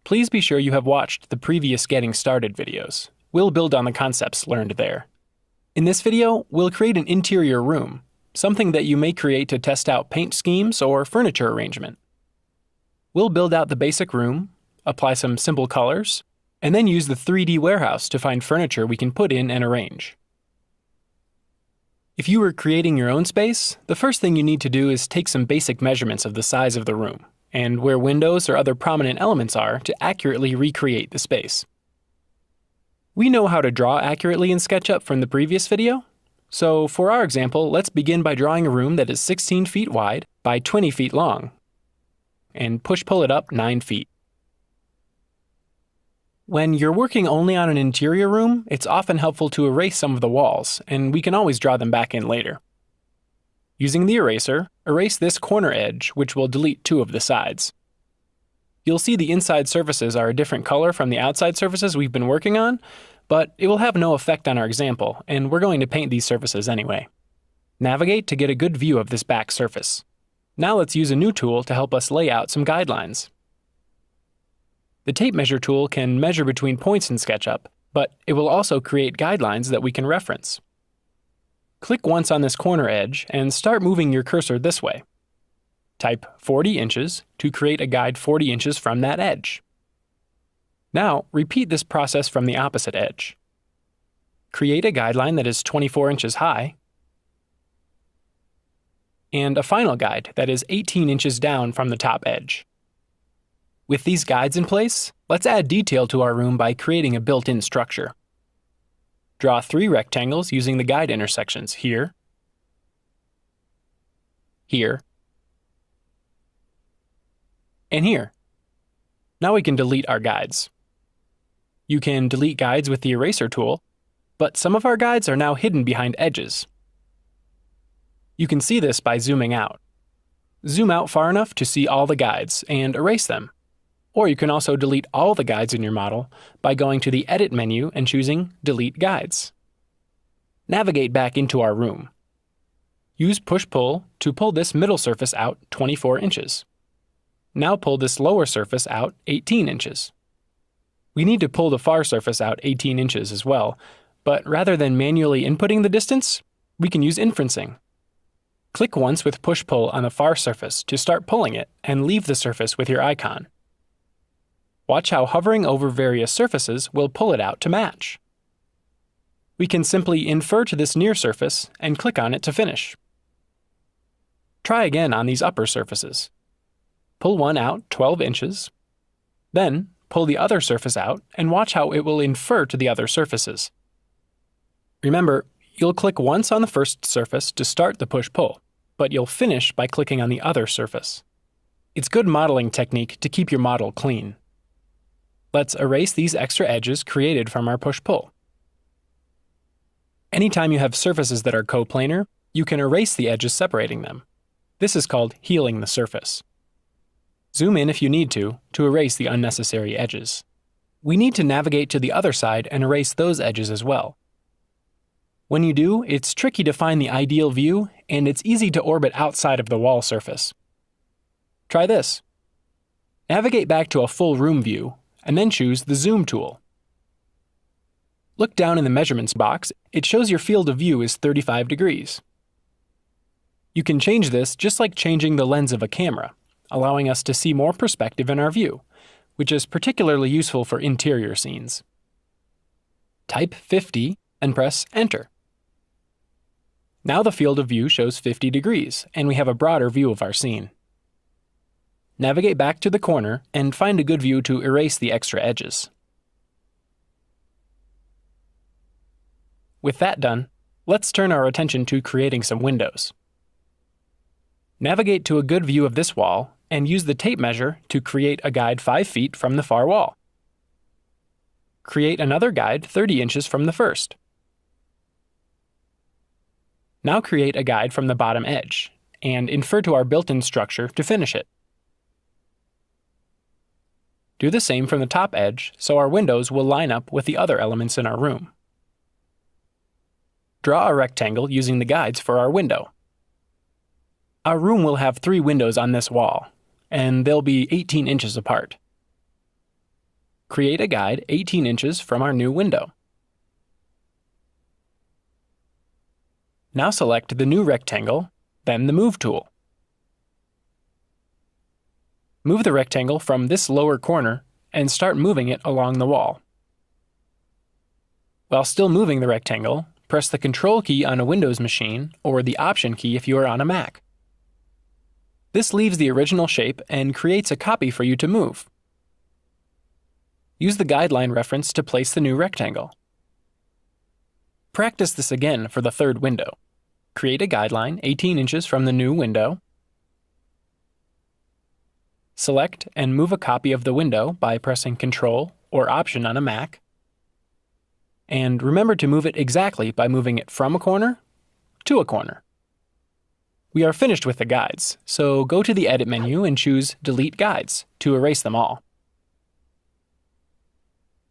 please be sure you have watched the previous Getting Started videos. We'll build on the concepts learned there. In this video, we'll create an interior room, something that you may create to test out paint schemes or furniture arrangement. We'll build out the basic room, apply some simple colors, and then use the 3D warehouse to find furniture we can put in and arrange. If you were creating your own space, the first thing you need to do is take some basic measurements of the size of the room, and where windows or other prominent elements are to accurately recreate the space. We know how to draw accurately in SketchUp from the previous video, so for our example, let's begin by drawing a room that is 16 feet wide by 20 feet long, and push-pull it up 9 feet. When you're working only on an interior room, it's often helpful to erase some of the walls, and we can always draw them back in later. Using the eraser, erase this corner edge, which will delete 2 of the sides. You'll see the inside surfaces are a different color from the outside surfaces we've been working on, but it will have no effect on our example, and we're going to paint these surfaces anyway. Navigate to get a good view of this back surface. Now let's use a new tool to help us lay out some guidelines. The tape measure tool can measure between points in SketchUp, but it will also create guidelines that we can reference. Click once on this corner edge and start moving your cursor this way. Type 40 inches to create a guide 40 inches from that edge. Now, repeat this process from the opposite edge. Create a guideline that is 24 inches high, and a final guide that is 18 inches down from the top edge. With these guides in place, let's add detail to our room by creating a built-in structure. Draw 3 rectangles using the guide intersections here, here, and here. Now we can delete our guides. You can delete guides with the eraser tool, but some of our guides are now hidden behind edges. You can see this by zooming out. Zoom out far enough to see all the guides and erase them. Or you can also delete all the guides in your model by going to the Edit menu and choosing Delete Guides. Navigate back into our room. Use Push-Pull to pull this middle surface out 24 inches. Now pull this lower surface out 18 inches. We need to pull the far surface out 18 inches as well, but rather than manually inputting the distance, we can use inferencing. Click once with Push-Pull on the far surface to start pulling it and leave the surface with your icon. Watch how hovering over various surfaces will pull it out to match. We can simply infer to this near surface and click on it to finish. Try again on these upper surfaces. Pull one out 12 inches, then pull the other surface out and watch how it will infer to the other surfaces. Remember, you'll click once on the first surface to start the push-pull, but you'll finish by clicking on the other surface. It's good modeling technique to keep your model clean. Let's erase these extra edges created from our push-pull. Anytime you have surfaces that are coplanar, you can erase the edges separating them. This is called healing the surface. Zoom in if you need to erase the unnecessary edges. We need to navigate to the other side and erase those edges as well. When you do, it's tricky to find the ideal view, and it's easy to orbit outside of the wall surface. Try this. Navigate back to a full room view, and then choose the Zoom tool. Look down in the measurements box. It shows your field of view is 35 degrees. You can change this just like changing the lens of a camera, allowing us to see more perspective in our view, which is particularly useful for interior scenes. Type 50 and press Enter. Now the field of view shows 50 degrees, and we have a broader view of our scene. Navigate back to the corner and find a good view to erase the extra edges. With that done, let's turn our attention to creating some windows. Navigate to a good view of this wall and use the tape measure to create a guide 5 feet from the far wall. Create another guide 30 inches from the first. Now create a guide from the bottom edge and infer to our built-in structure to finish it. Do the same from the top edge so our windows will line up with the other elements in our room. Draw a rectangle using the guides for our window. Our room will have 3 windows on this wall, and they'll be 18 inches apart. create a guide 18 inches from our new window. Now select the new rectangle, then the Move tool. Move the rectangle from this lower corner and start moving it along the wall. While still moving the rectangle, press the Control key on a Windows machine or the Option key if you are on a Mac. This leaves the original shape and creates a copy for you to move. Use the guideline reference to place the new rectangle. Practice this again for the third window. Create a guideline 18 inches from the new window. Select and move a copy of the window by pressing Control or Option on a Mac. And remember to move it exactly by moving it from a corner to a corner. We are finished with the guides, so go to the Edit menu and choose Delete Guides to erase them all.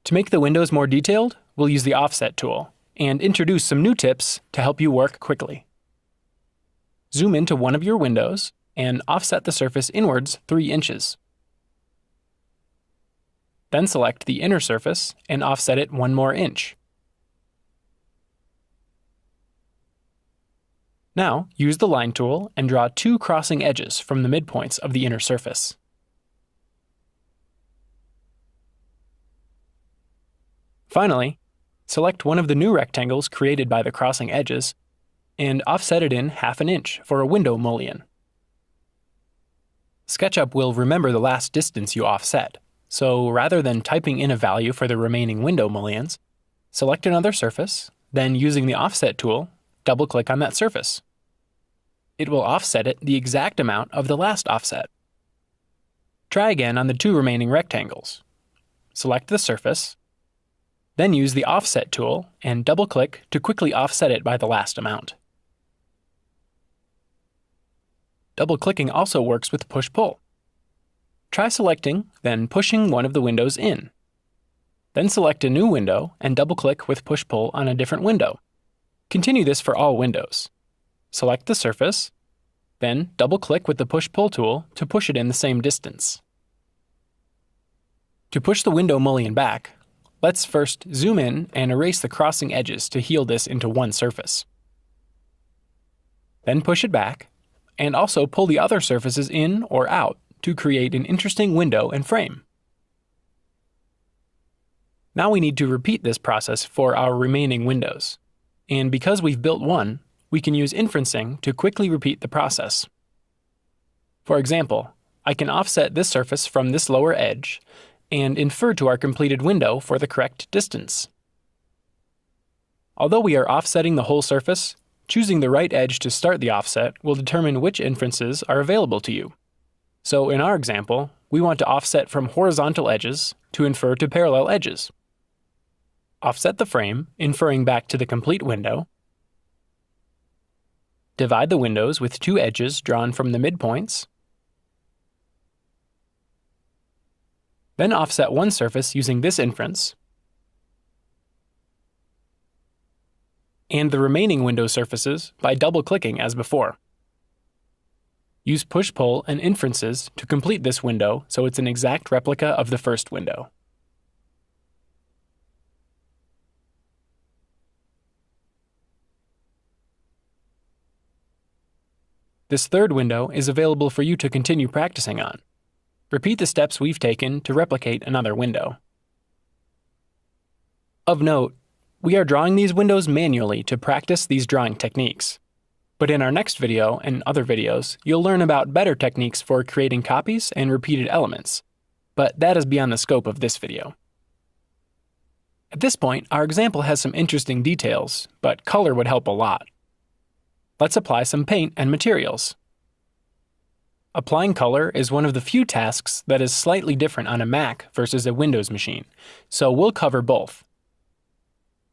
To make the windows more detailed, we'll use the Offset tool and introduce some new tips to help you work quickly. Zoom into one of your windows and offset the surface inwards 3 inches. Then select the inner surface and offset it 1 more inch. Now, use the Line tool and draw 2 crossing edges from the midpoints of the inner surface. Finally, select one of the new rectangles created by the crossing edges and offset it in 1/2 inch for a window mullion. SketchUp will remember the last distance you offset, so rather than typing in a value for the remaining window mullions, select another surface, then using the Offset tool, double-click on that surface. It will offset it the exact amount of the last offset. Try again on the 2 remaining rectangles. Select the surface, then use the Offset tool and double-click to quickly offset it by the last amount. Double-clicking also works with push-pull. Try selecting, then pushing one of the windows in. Then select a new window and double-click with push-pull on a different window. Continue this for all windows. Select the surface, then double-click with the push-pull tool to push it in the same distance. To push the window mullion back, let's first zoom in and erase the crossing edges to heal this into one surface. Then push it back, and also pull the other surfaces in or out to create an interesting window and frame. Now we need to repeat this process for our remaining windows. And because we've built one, we can use inferencing to quickly repeat the process. For example, I can offset this surface from this lower edge and infer to our completed window for the correct distance. Although we are offsetting the whole surface, choosing the right edge to start the offset will determine which inferences are available to you. So in our example, we want to offset from horizontal edges to infer to parallel edges. Offset the frame, inferring back to the complete window. Divide the windows with 2 edges drawn from the midpoints. Then offset one surface using this inference, and the remaining window surfaces by double-clicking as before. Use push-pull and inferences to complete this window so it's an exact replica of the first window. This third window is available for you to continue practicing on. Repeat the steps we've taken to replicate another window. Of note, we are drawing these windows manually to practice these drawing techniques. But in our next video and other videos, you'll learn about better techniques for creating copies and repeated elements. But that is beyond the scope of this video. At this point, our example has some interesting details, but color would help a lot. Let's apply some paint and materials. Applying color is one of the few tasks that is slightly different on a Mac versus a Windows machine, so we'll cover both.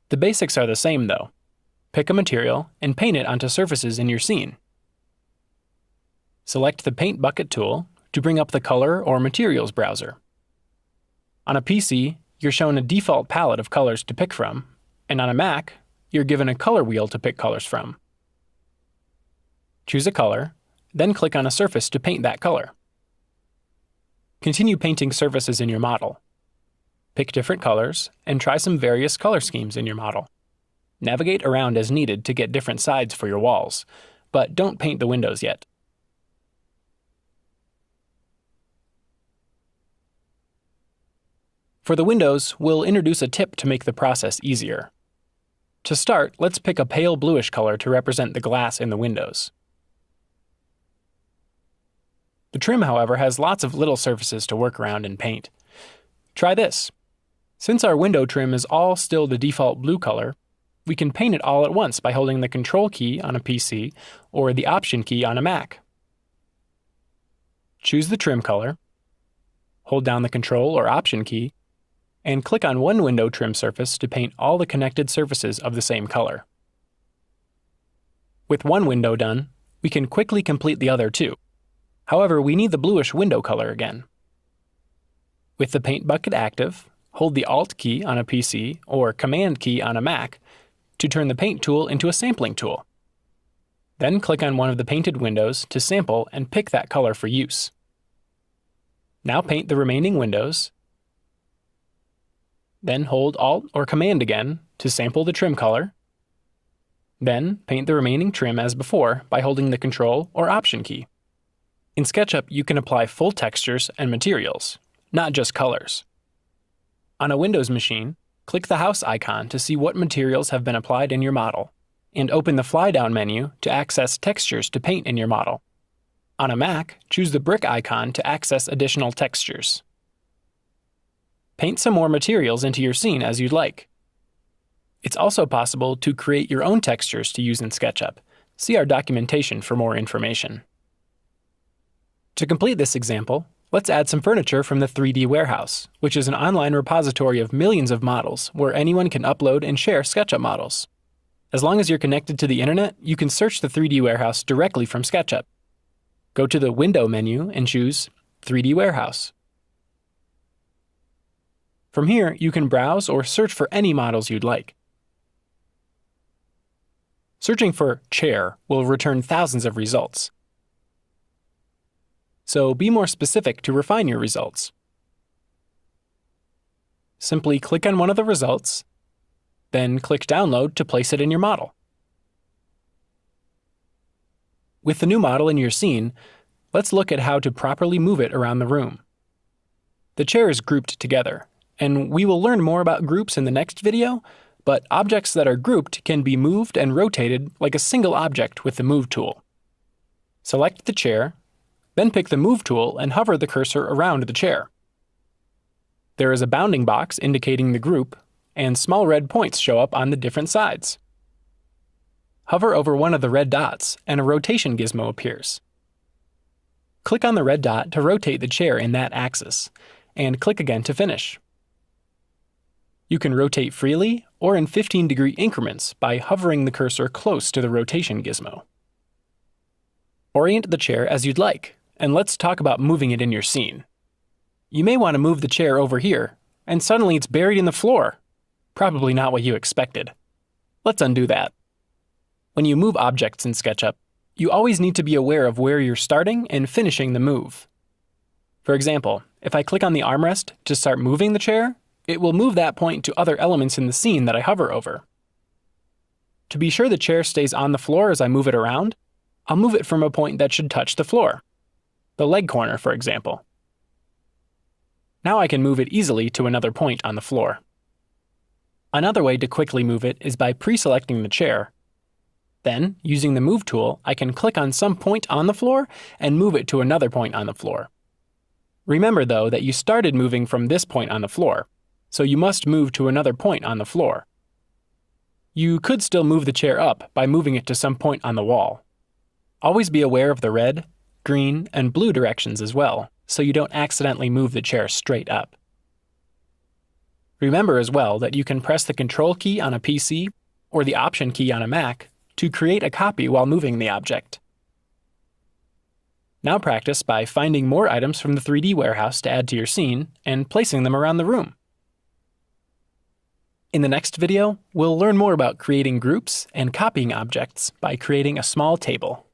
The basics are the same though. Pick a material and paint it onto surfaces in your scene. Select the Paint Bucket tool to bring up the Color or Materials browser. On a PC, you're shown a default palette of colors to pick from, and on a Mac, you're given a color wheel to pick colors from. Choose a color, then click on a surface to paint that color. Continue painting surfaces in your model. Pick different colors and try some various color schemes in your model. Navigate around as needed to get different sides for your walls, but don't paint the windows yet. For the windows, we'll introduce a tip to make the process easier. To start, let's pick a pale bluish color to represent the glass in the windows. The trim, however, has lots of little surfaces to work around and paint. Try this. Since our window trim is all still the default blue color, we can paint it all at once by holding the Control key on a PC or the Option key on a Mac. Choose the trim color, hold down the Control or Option key, and click on one window trim surface to paint all the connected surfaces of the same color. With one window done, we can quickly complete the other two. However, we need the bluish window color again. With the paint bucket active, hold the Alt key on a PC or Command key on a Mac to turn the paint tool into a sampling tool. Then click on one of the painted windows to sample and pick that color for use. Now paint the remaining windows. Then hold Alt or Command again to sample the trim color. Then paint the remaining trim as before by holding the Control or Option key. In SketchUp, you can apply full textures and materials, not just colors. On a Windows machine, click the house icon to see what materials have been applied in your model, and open the fly-down menu to access textures to paint in your model. On a Mac, choose the brick icon to access additional textures. Paint some more materials into your scene as you'd like. It's also possible to create your own textures to use in SketchUp. See our documentation for more information. To complete this example, let's add some furniture from the 3D Warehouse, which is an online repository of millions of models where anyone can upload and share SketchUp models. As long as you're connected to the internet, you can search the 3D Warehouse directly from SketchUp. Go to the Window menu and choose 3D Warehouse. From here, you can browse or search for any models you'd like. Searching for chair will return thousands of results. So be more specific to refine your results. Simply click on one of the results, then click Download to place it in your model. With the new model in your scene, let's look at how to properly move it around the room. The chair is grouped together, and we will learn more about groups in the next video, but objects that are grouped can be moved and rotated like a single object with the Move tool. Select the chair, then pick the Move tool and hover the cursor around the chair. There is a bounding box indicating the group, and small red points show up on the different sides. Hover over one of the red dots, and a rotation gizmo appears. Click on the red dot to rotate the chair in that axis, and click again to finish. You can rotate freely or in 15-degree increments by hovering the cursor close to the rotation gizmo. Orient the chair as you'd like, and let's talk about moving it in your scene. You may want to move the chair over here, and suddenly it's buried in the floor. Probably not what you expected. Let's undo that. When you move objects in SketchUp, you always need to be aware of where you're starting and finishing the move. For example, if I click on the armrest to start moving the chair, it will move that point to other elements in the scene that I hover over. To be sure the chair stays on the floor as I move it around, I'll move it from a point that should touch the floor. The leg corner, for example. Now I can move it easily to another point on the floor. Another way to quickly move it is by pre-selecting the chair. Then, using the Move tool, I can click on some point on the floor and move it to another point on the floor. Remember, though, that you started moving from this point on the floor, so you must move to another point on the floor. You could still move the chair up by moving it to some point on the wall. Always be aware of the red, green, and blue directions as well, so you don't accidentally move the chair straight up. Remember as well that you can press the Control key on a PC or the Option key on a Mac to create a copy while moving the object. Now practice by finding more items from the 3D Warehouse to add to your scene and placing them around the room. In the next video, we'll learn more about creating groups and copying objects by creating a small table.